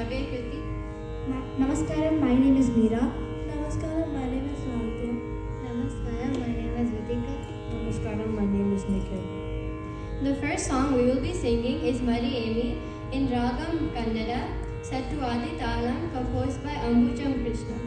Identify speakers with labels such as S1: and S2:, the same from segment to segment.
S1: Kavya Kriti.
S2: Namaskaram, my name is Meera.
S3: Namaskaram, my name is Lavitya.
S1: Namaskaram, my name is Vitika.
S4: Namaskaram, my name is Nikhil.
S1: The first song we will be singing is Mari Emi in Ragam Kannada, set to Adi Talam, composed by Ambujam Krishna.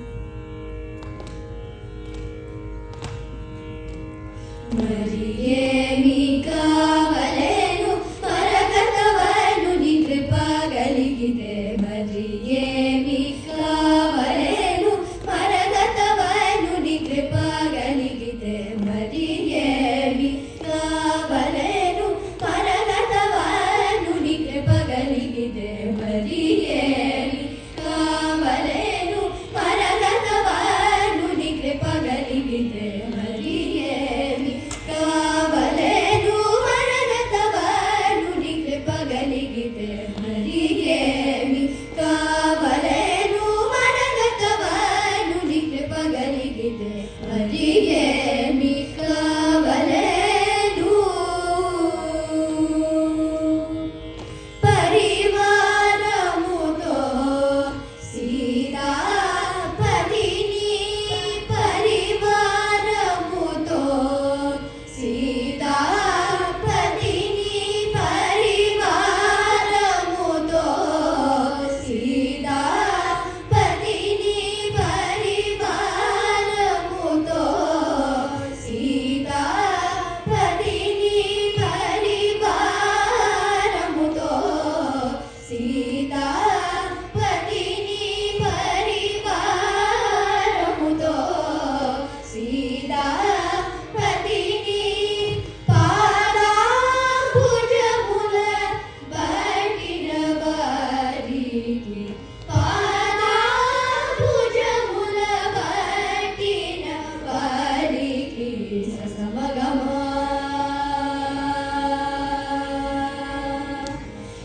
S3: ಮರಿಯೇಮಿ ಕಾವಲೇನು ಪರಗತವನು ನಿ ಕೃಪಗಳಿಗಿದೆ ಮರಿಯೇಮಿ ಕಾವಲೇನು ಪರಗತವನು ನಿ ಕೃಪಗಳಿಗಿದೆ ಮರಿಯೇಮಿ ಕಾವಲೇನು ಪರಗತವನು ನಿ ಕೃಪಗಳಿಗಿದೆ ಮರಿಯೇಮಿ ಕಾವಲೇನು ಪರಗತವನು ನಿ ಕೃಪಗಳಿಗಿದೆ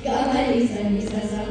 S3: Gama ni sa